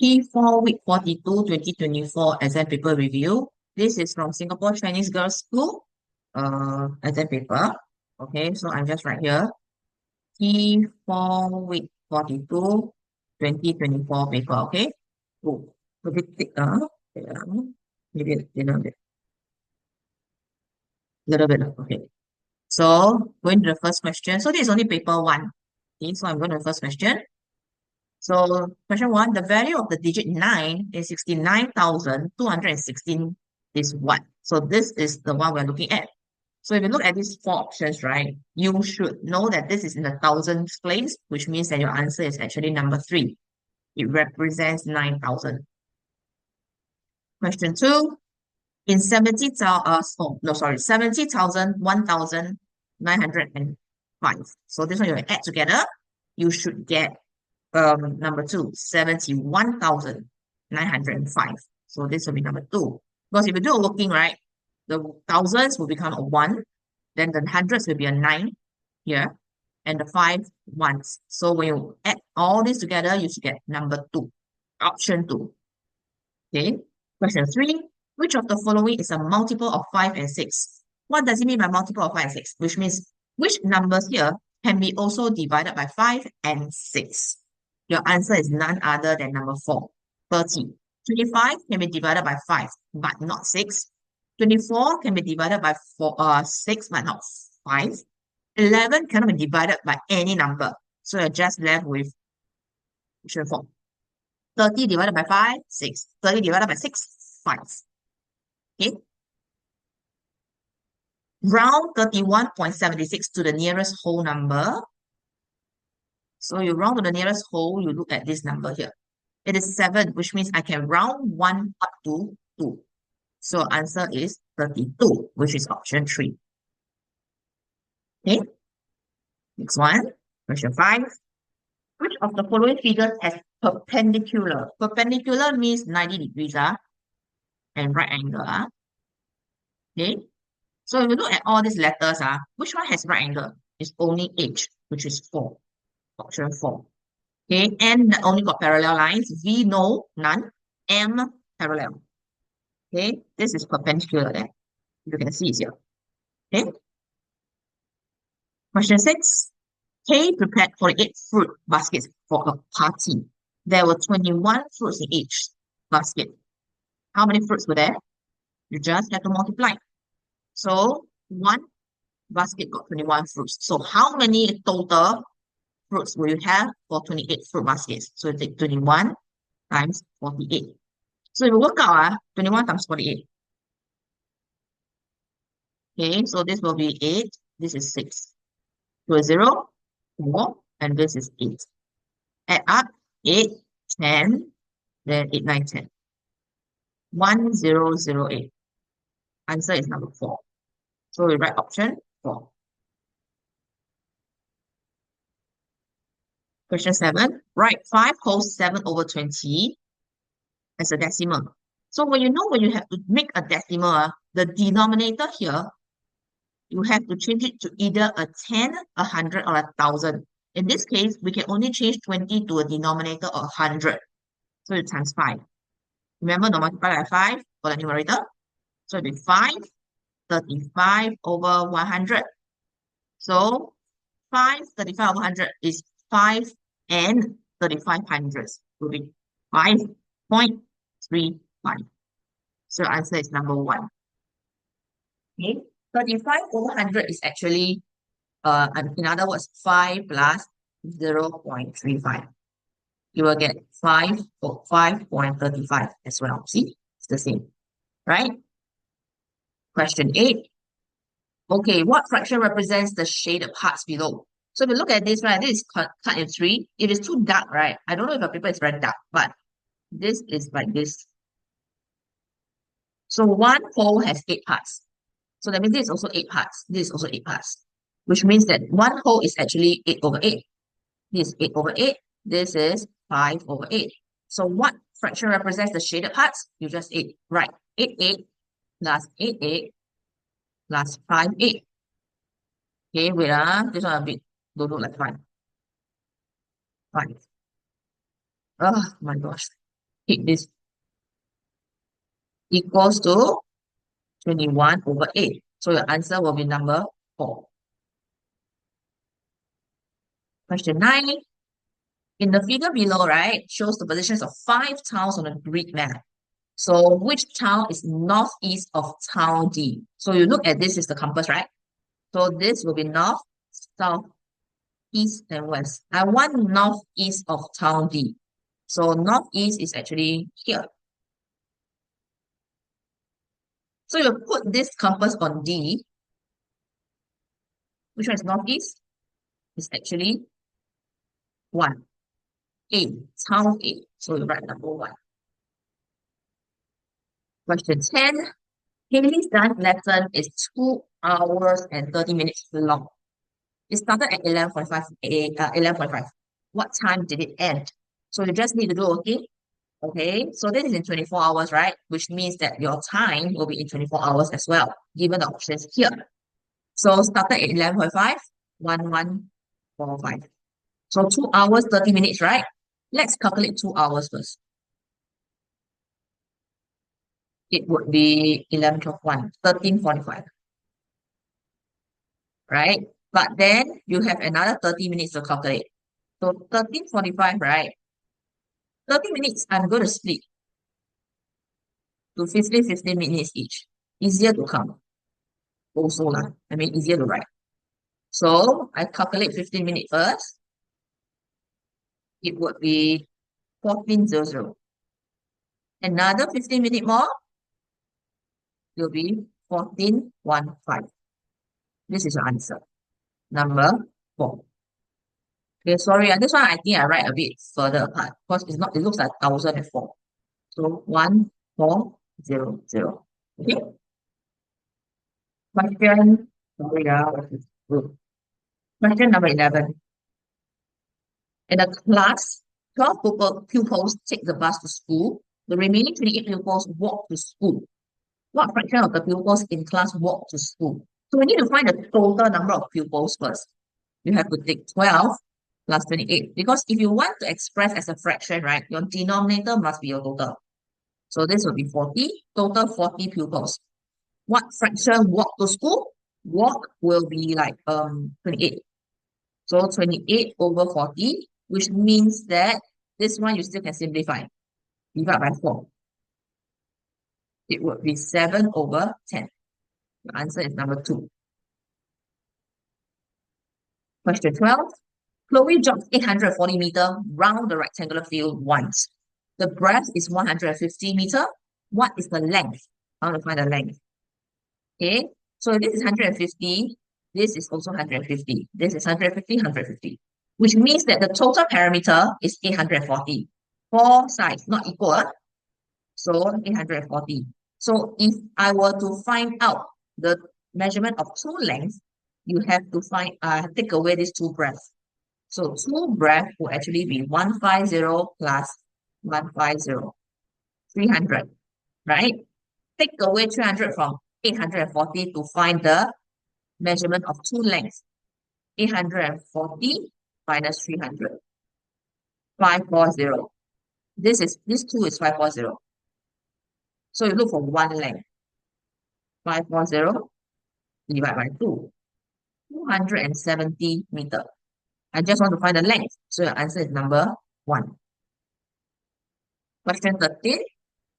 P4 week 42 2024 exam paper review. This is from Singapore Chinese Girls School exam paper. Okay, so I'm just right here. P4 week 42 2024 paper. Okay. Oh, a bit thick, wait, maybe a little bit. Okay. So going to the first question. So this is only paper one. Okay, so I'm going to the first question. So question one, the value of the digit 9 is 69,216 is what? So this is the one we're looking at. So if you look at these four options, right, you should know that this is in the thousands place, which means that your answer is actually number three. It represents 9,000. Question two, in 70,000, oh, no, sorry, 70,000, 1,905. So this one you add together, you should get number two, 71,905. So this will be number two. Because if you do a working, right, the thousands will become a one, then the hundreds will be a nine here, and the five ones. So when you add all this together, you should get number two, option two. Okay. Question three, which of the following is a multiple of 5 and 6? What does it mean by multiple of 5 and 6? Which means which numbers here can be also divided by 5 and 6? Your answer is none other than number 4, 30. 25 can be divided by 5, but not 6. 24 can be divided by 6, but not 5. 11 cannot be divided by any number. So you're just left with option 4. 30 divided by 5, 6. 30 divided by 6, 5. Okay. Round 31.76 to the nearest whole number. So you round to the nearest whole, you look at this number here. It is 7, which means I can round 1 up to 2. So answer is 32, which is option 3. Okay. Next one, question 5. Which of the following figures has perpendicular? Perpendicular means 90 degrees and right angle. Okay. So if you look at all these letters, which one has right angle? It's only H, which is 4. Option 4. Okay, N only got parallel lines. V, no, none. M, parallel. Okay, this is perpendicular there. You can see it here. Okay. Question 6. K prepared 48 fruit baskets for a party. There were 21 fruits in each basket. How many fruits were there? You just have to multiply. So one basket got 21 fruits. So how many total fruits will you have for 28 fruit baskets? So you take 21 times 48. So if you work out 21 times 48. Okay, so this will be 8. This is 6. To a 0, 4, and this is 8. Add up 8, 10, then 8, 9, 10. 1008. Answer is number 4. So we write option 4. Question 7. Write 5 whole 7 over 20 as a decimal. So when you have to make a decimal, the denominator here, you have to change it to either a 10, 100, or 1,000. In this case, we can only change 20 to a denominator of 100. So it's times 5. Remember, no multiply by 5 for the numerator. So it'll be 5, 35 over 100. So 5, 35 over 100 is 5 and 35 hundredths. Will be 5.35. So answer is number 1. Okay. 35 over 100 is actually, in other words, 5 plus 0.35. You will get 5 or 5.35 as well. See, it's the same, right? Question 8. Okay, what fraction represents the shaded parts below? So if you look at this, right, this is cut in 3. It is too dark, right? I don't know if your paper is very dark, but this is like this. So one whole has 8 parts. So that means this is also 8 parts. This is also 8 parts, which means that one whole is actually 8 over 8. This is 8 over 8. This is 5 over 8. So what fraction represents the shaded parts? You just 8. Right. 8, 8 plus 8, 8 plus 5, 8. Okay, wait, this one a bit don't look like 5. 5. Oh my gosh. Hit this equals to 21 over 8. So your answer will be number 4. Question 9. In the figure below, right, shows the positions of 5 towns on a grid map. So which town is northeast of town D? So you look at this is the compass, right? So this will be north, south, east, and west. I want northeast of town D. So northeast is actually here. So you put this compass on D. Which one is northeast? It's actually 1. A, town A. So you write number 1. Question 10. Haley's dance lesson is 2 hours and 30 minutes long. It started at 11:45 11:45. What time did it end? So you just need to do, okay, so this is in 24 hours, right? Which means that your time will be in 24 hours as well, given the options here. So started at 11:45, 11:45. So 2 hours, 30 minutes, right? Let's calculate 2 hours first. It would be 11, 12, 1, 13:45, right? But then you have another 30 minutes to calculate. So 13:45, right? 30 minutes, I'm going to split to 15 minutes each. Easier to count. Also, easier to write. So I calculate 15 minutes first. It would be 14:00. Another 15 minutes more will be 14:15. This is your answer. Number 4. Okay, sorry, this one I think I write a bit further apart because it's not, it looks like 1004. So 1400. Okay. Question, sorry, question number 11. In a class, 12 pupils take the bus to school. The remaining 28 pupils walk to school. What fraction of the pupils in class walk to school? So we need to find the total number of pupils first. You have to take 12 plus 28. Because if you want to express as a fraction, right, your denominator must be your total. So this will be 40, total 40 pupils. What fraction walk to school? Walk will be like 28. So 28 over 40, which means that this one you still can simplify. Divide by 4. It would be 7 over 10. The answer is number 2. Question 12. Chloe jogs 840 meter round the rectangular field once. The breadth is 150 meter. What is the length? I want to find the length. Okay, so this is 150. This is also 150. This is 150, 150. Which means that the total parameter is 840. 4 sides not equal. So 840. So if I were to find out the measurement of 2 lengths, you have to take away these 2 breadths. So 2 breadth will actually be 150 plus 150, 300, right? Take away 300 from 840 to find the measurement of 2 lengths. 840 minus 300, 540. This 2 is 540. So you look for 1 length. 540 divided by 2. 270 meter. I just want to find the length. So your answer is number 1. Question 13.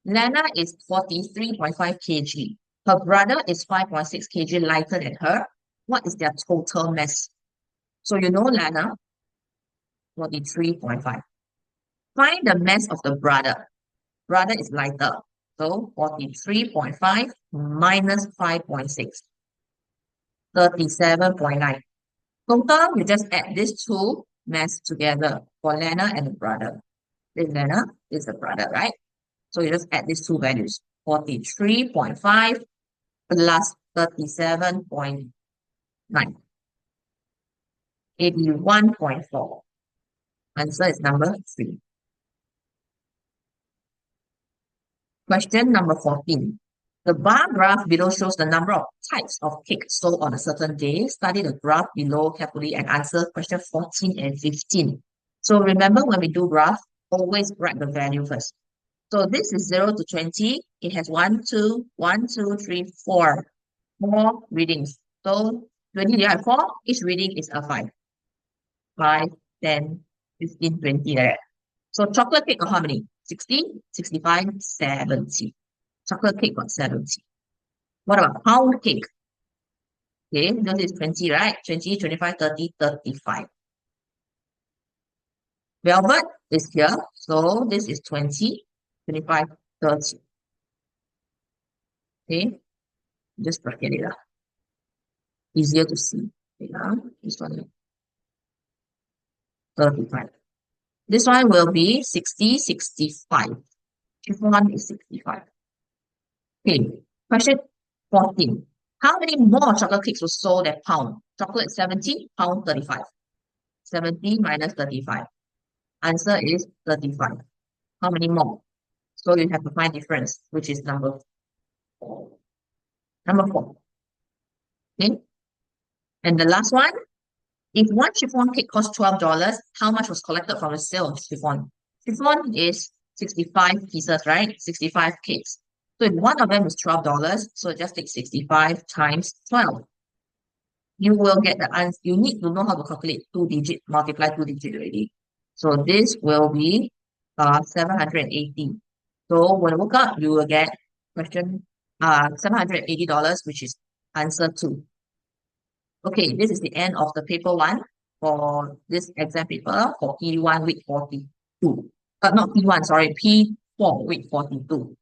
Lana is 43.5 kg. Her brother is 5.6 kg lighter than her. What is their total mass? So you know Lana, 43.5. Find the mass of the brother. Brother is lighter. So 43.5 minus 5.6. 37.9. Total, you just add these 2 mass together for Lana and the brother. This Lana is the brother, right? So you just add these 2 values. 43.5 plus 37.9. 81.4. Answer is number 3. Question number 14. The bar graph below shows the number of types of cake sold on a certain day. Study the graph below carefully and answer question 14 and 15. So remember when we do graph, always write the value first. So this is 0 to 20. It has 1, 2, 1, 2, 3, 4. 4 readings. So 20 divided by 4, each reading is a 5. 5, 10, 15, 20 like that. So chocolate cake got how many? 60, 65, 70. Chocolate cake got 70. What about pound cake? Okay, this is 20, right? 20, 25, 30, 35. Velvet is here. So this is 20, 25, 30. Okay, just bracket it up. Easier to see. Okay, this one 35. This one will be 60, 65. Chiffon is 65. Okay, question 14. How many more chocolate cakes were sold at pound? Chocolate 70, pound 35. 70 minus 35. Answer is 35. How many more? So you have to find difference, which is number 4. Number 4. Okay. And the last one, if one chiffon cake costs $12, how much was collected from the sale of chiffon? Chiffon is 65 pieces, right? 65 cakes. So if one of them is $12, so just take 65 times 12. You will get the answer. You need to know how to calculate 2-digit, multiply 2-digit already. So this will be 780. So when you look up, you will get question $780, which is answer 2. Okay, this is the end of the paper 1 for this exam paper for P1 week 42. Not P1, sorry, P4 week 42.